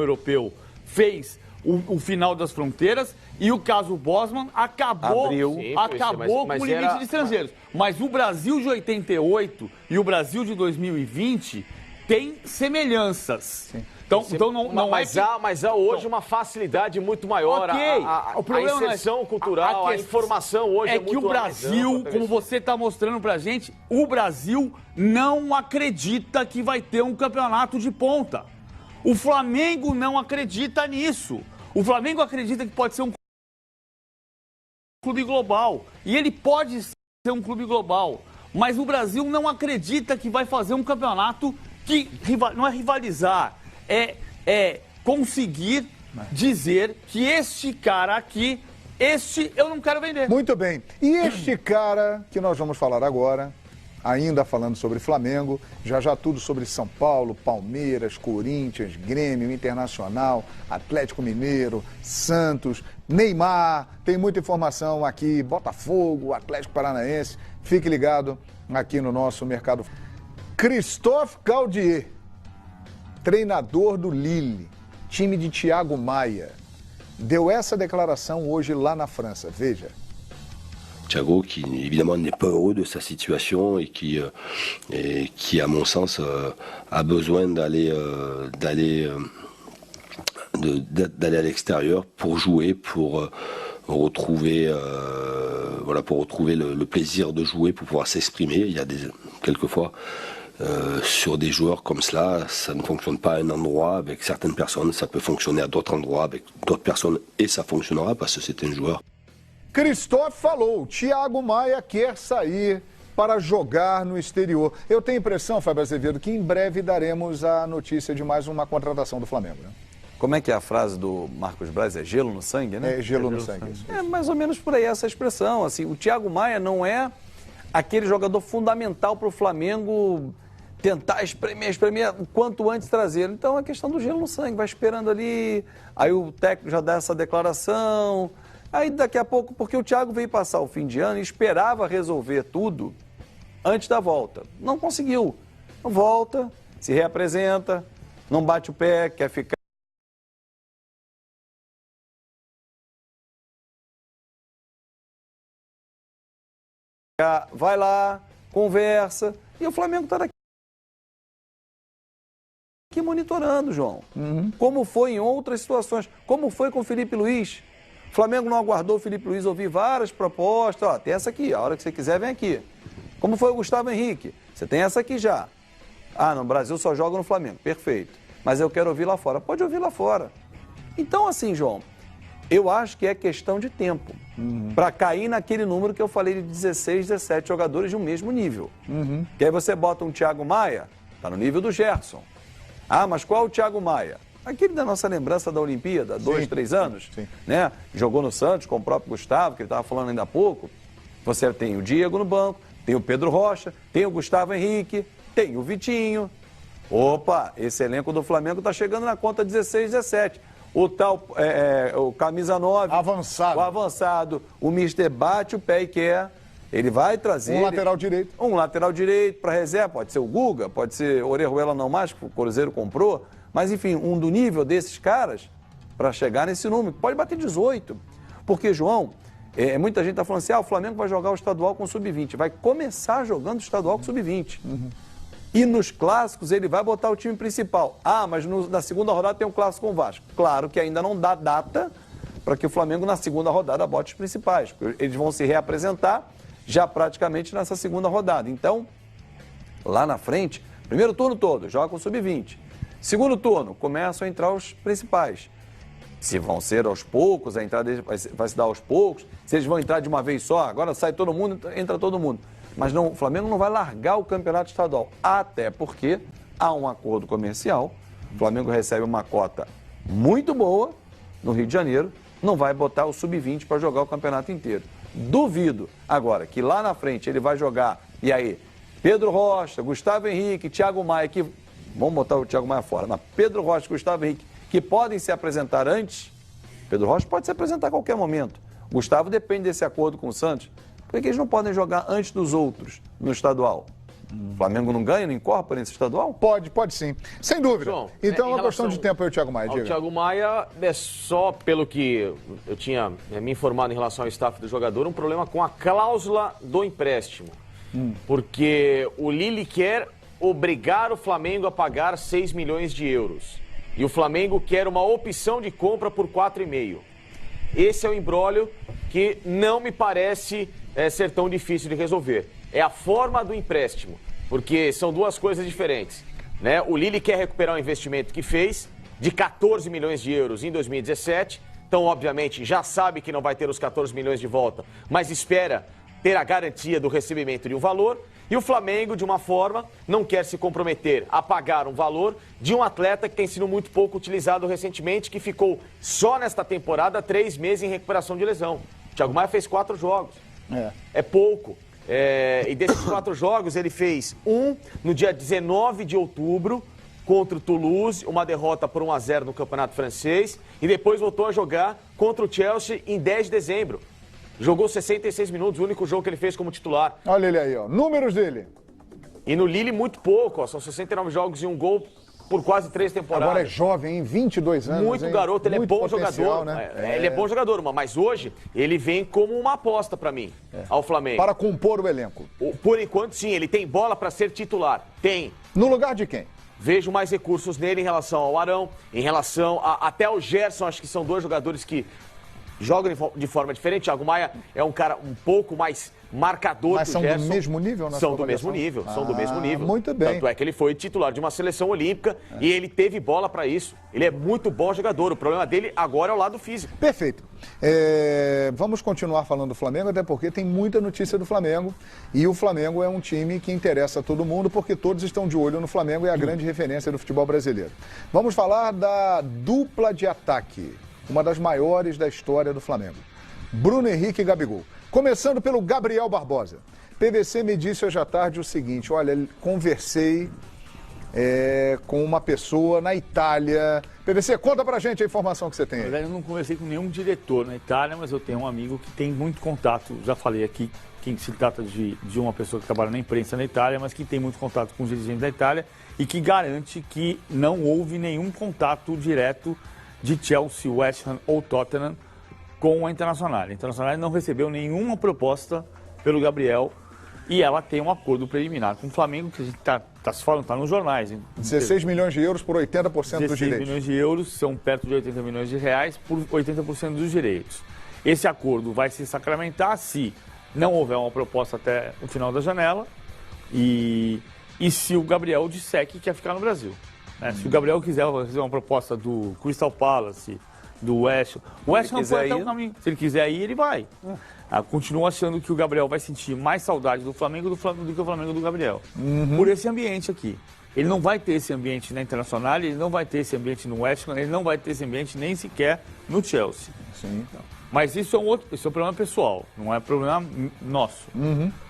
europeu fez o final das fronteiras e o caso Bosman acabou com o limite de estrangeiros. Mas o Brasil de 88 e o Brasil de 2020 têm semelhanças. Sim. Então não mas há hoje uma facilidade muito maior. Okay. A inserção cultural, a informação hoje é muito que o Brasil, como você está mostrando pra gente, o Brasil não acredita que vai ter um campeonato de ponta. O Flamengo não acredita nisso. O Flamengo acredita que pode ser um clube global. E ele pode ser um clube global. Mas o Brasil não acredita que vai fazer um campeonato que não é rivalizar. É conseguir dizer que este cara aqui, eu não quero vender. Muito bem. E este cara que nós vamos falar agora, ainda falando sobre Flamengo, já tudo sobre São Paulo, Palmeiras, Corinthians, Grêmio, Internacional, Atlético Mineiro, Santos, Neymar, tem muita informação aqui, Botafogo, Atlético Paranaense. Fique ligado aqui no nosso mercado. Christophe Galtier, treinador do Lille, time de Thiago Maia, deu essa declaração hoje lá na França. Veja. Thiago, qui évidemment n'est pas heureux de sa situation et qui à mon sens, a besoin d'aller à l'extérieur pour jouer, pour retrouver, pour retrouver le plaisir de jouer, pour pouvoir s'exprimer. Il y a quelquefois sur des joueurs comme cela, ça ne fonctionne pas à un endroit avec certaines personnes, ça peut fonctionner à d'autres endroits avec d'autres personnes et ça fonctionnera parce que c'est un joueur. Christophe falou, Thiago Maia quer sair para jogar no exterior. Eu tenho a impressão, Fábio Azevedo, que em breve daremos a notícia de mais uma contratação do Flamengo, né? Como é que é a frase do Marcos Braz? É gelo no sangue, né? É gelo no sangue. Isso. É mais ou menos por aí essa expressão. Assim, o Thiago Maia não é aquele jogador fundamental para o Flamengo tentar espremer o quanto antes trazê-lo. Então é questão do gelo no sangue, vai esperando ali, aí o técnico já dá essa declaração, aí daqui a pouco, porque o Thiago veio passar o fim de ano e esperava resolver tudo antes da volta. Não conseguiu. Volta, se reapresenta, não bate o pé, quer ficar. Vai lá, conversa, e o Flamengo está aqui monitorando, João. Como foi em outras situações, como foi com o Felipe Luiz. O Flamengo não aguardou o Felipe Luiz ouvir várias propostas. Ó, tem essa aqui, a hora que você quiser, vem aqui. Como foi o Gustavo Henrique? Você tem essa aqui já. Ah, no Brasil só joga no Flamengo. Perfeito. Mas eu quero ouvir lá fora. Pode ouvir lá fora. Então, assim, João, eu acho que é questão de tempo para cair naquele número que eu falei de 16, 17 jogadores de um mesmo nível. Que aí você bota um Thiago Maia, tá no nível do Gerson. Ah, mas qual é o Thiago Maia? Aquele da nossa lembrança da Olimpíada, 2, 3 anos, né? Jogou no Santos com o próprio Gustavo, que ele estava falando ainda há pouco. Você tem o Diego no banco, tem o Pedro Rocha, tem o Gustavo Henrique, tem o Vitinho. Opa, esse elenco do Flamengo está chegando na conta 16, 17. O tal, o camisa 9, avançado. O avançado, o Mister bate o pé e quer. Ele vai trazer... Um lateral direito. Um lateral direito para reserva, pode ser o Guga, pode ser o Orejuela não mais, que o Cruzeiro comprou. Mas, enfim, um do nível desses caras para chegar nesse número. Pode bater 18. Porque, João, muita gente está falando assim, o Flamengo vai jogar o estadual com o sub-20. Vai começar jogando o estadual com o sub-20. E nos clássicos ele vai botar o time principal. Ah, mas na segunda rodada tem um clássico com o Vasco. Claro que ainda não dá data para que o Flamengo na segunda rodada bote os principais. Eles vão se reapresentar já praticamente nessa segunda rodada. Então, lá na frente, primeiro turno todo, joga com o sub-20. Segundo turno, começam a entrar os principais. Se vão ser aos poucos, a entrada vai se dar aos poucos, se eles vão entrar de uma vez só, agora sai todo mundo, entra todo mundo. Mas não, o Flamengo não vai largar o campeonato estadual, até porque há um acordo comercial, o Flamengo recebe uma cota muito boa no Rio de Janeiro, não vai botar o sub-20 para jogar o campeonato inteiro. Duvido, agora, que lá na frente ele vai jogar, e aí, Pedro Rocha, Gustavo Henrique, Thiago Maia, que vamos botar o Thiago Maia fora, mas Pedro Rocha e Gustavo Henrique, que podem se apresentar antes, Pedro Rocha pode se apresentar a qualquer momento. Gustavo depende desse acordo com o Santos. Por que eles não podem jogar antes dos outros no estadual? O Flamengo não ganha, não incorpora nesse estadual? Pode sim. Sem dúvida. João, Então é uma em questão de relação tempo aí, o Thiago Maia. O Diga. Thiago Maia é só pelo que eu tinha me informado em relação ao staff do jogador, um problema com a cláusula do empréstimo. Porque o Lille quer obrigar o Flamengo a pagar 6 milhões de euros. E o Flamengo quer uma opção de compra por 4,5. Esse é o imbróglio que não me parece ser tão difícil de resolver. É a forma do empréstimo, porque são duas coisas diferentes, né? O Lille quer recuperar o investimento que fez, de 14 milhões de euros em 2017, então, obviamente, já sabe que não vai ter os 14 milhões de volta, mas espera ter a garantia do recebimento de um valor, e o Flamengo, de uma forma, não quer se comprometer a pagar um valor de um atleta que tem sido muito pouco utilizado recentemente, que ficou só nesta temporada 3 meses em recuperação de lesão. O Thiago Maia fez 4 jogos. É pouco. E desses 4 jogos, ele fez um no dia 19 de outubro, contra o Toulouse, uma derrota por 1-0 no Campeonato Francês, e depois voltou a jogar contra o Chelsea em 10 de dezembro. Jogou 66 minutos, o único jogo que ele fez como titular. Olha ele aí, ó. Números dele. E no Lille, muito pouco, ó. São 69 jogos e 1 gol por quase 3 temporadas. Agora é jovem, hein? 22 anos. Muito hein? garoto, ele Muito é bom potencial, jogador. né? Ele é bom jogador, mas hoje ele vem como uma aposta pra mim, ao Flamengo. Para compor o elenco. Por enquanto, sim, ele tem bola pra ser titular. Tem. No lugar de quem? Vejo mais recursos nele em relação ao Arão, em relação até ao Gerson, acho que são 2 jogadores que jogam de forma diferente. Thiago Maia é um cara um pouco mais marcador Mas que o são Gerson. do mesmo nível, na São sua do mesmo avaliação? nível, são do mesmo nível. Muito bem. Tanto é que ele foi titular de uma seleção olímpica e ele teve bola para isso. Ele é muito bom jogador. O problema dele agora é o lado físico. Perfeito. Vamos continuar falando do Flamengo, até porque tem muita notícia do Flamengo. E o Flamengo é um time que interessa a todo mundo, porque todos estão de olho no Flamengo e é a grande referência do futebol brasileiro. Vamos falar da dupla de ataque, uma das maiores da história do Flamengo. Bruno Henrique e Gabigol. Começando pelo Gabriel Barbosa. PVC me disse hoje à tarde o seguinte: olha, conversei com uma pessoa na Itália. PVC, conta pra gente a informação que você tem aí. Na verdade, eu não conversei com nenhum diretor na Itália, mas eu tenho um amigo que tem muito contato. Já falei aqui que se trata de uma pessoa que trabalha na imprensa na Itália, mas que tem muito contato com os dirigentes da Itália e que garante que não houve nenhum contato direto de Chelsea, West Ham ou Tottenham com a Internacional. A Internacional não recebeu nenhuma proposta pelo Gabriel e ela tem um acordo preliminar com o Flamengo, que a gente está se falando, está nos jornais. 16 milhões de euros por 80% dos 16 direitos. milhões de euros são perto de 80 milhões de reais por 80% dos direitos. Esse acordo vai se sacramentar se não houver uma proposta até o final da janela e se o Gabriel disser que quer ficar no Brasil. Né? Se o Gabriel quiser fazer uma proposta do Crystal Palace, do West Ham, o West Ham foi até o caminho. Se ele quiser ir, ele vai. Continuo achando que o Gabriel vai sentir mais saudade do Flamengo do que o Flamengo do Gabriel. Por esse ambiente aqui. Ele não vai ter esse ambiente na Internacional, ele não vai ter esse ambiente no West Ham, ele não vai ter esse ambiente nem sequer no Chelsea. Sim. Mas isso é um problema pessoal, não é problema nosso.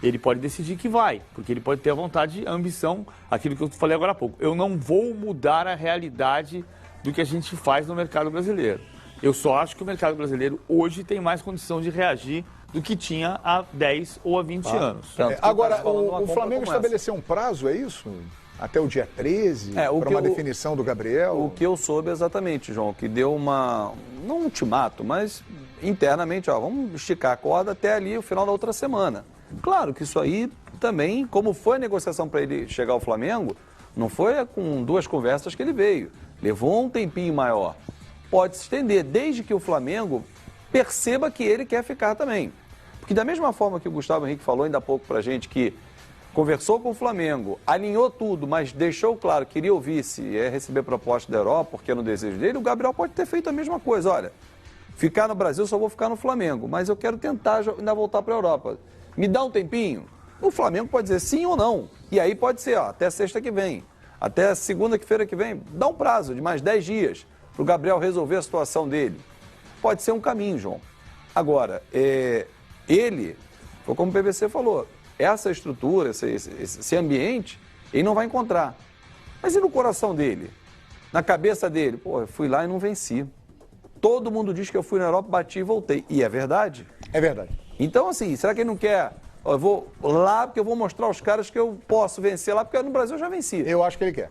Ele pode decidir que vai, porque ele pode ter a vontade, a ambição, aquilo que eu falei agora há pouco. Eu não vou mudar a realidade do que a gente faz no mercado brasileiro. Eu só acho que o mercado brasileiro hoje tem mais condição de reagir do que tinha há 10 ou há 20 anos. Agora, o Flamengo estabeleceu um prazo, é isso? Até o dia 13, para uma definição do Gabriel? O que eu soube exatamente, João, que deu não um ultimato, mas internamente, vamos esticar a corda até ali o final da outra semana. Claro que isso aí também, como foi a negociação para ele chegar ao Flamengo, não foi com 2 conversas que ele veio. Levou um tempinho maior. Pode se estender, desde que o Flamengo perceba que ele quer ficar também. Porque da mesma forma que o Gustavo Henrique falou ainda há pouco pra gente, que conversou com o Flamengo, alinhou tudo, mas deixou claro que queria ouvir se ia receber proposta da Europa, porque é no desejo dele, o Gabriel pode ter feito a mesma coisa. Olha, ficar no Brasil, só vou ficar no Flamengo, mas eu quero tentar ainda voltar para a Europa. Me dá um tempinho? O Flamengo pode dizer sim ou não. E aí pode ser, até sexta que vem, até segunda-feira que vem, dá um prazo de mais 10 dias para o Gabriel resolver a situação dele. Pode ser um caminho, João. Agora, ele, foi como o PVC falou, essa estrutura, esse ambiente, ele não vai encontrar. Mas e no coração dele? Na cabeça dele? Pô, eu fui lá e não venci. Todo mundo diz que eu fui na Europa, bati e voltei. E é verdade? É verdade. Então, assim, será que ele não quer ó, eu vou lá porque eu vou mostrar aos caras que eu posso vencer lá, porque no Brasil eu já venci. Eu acho que ele quer.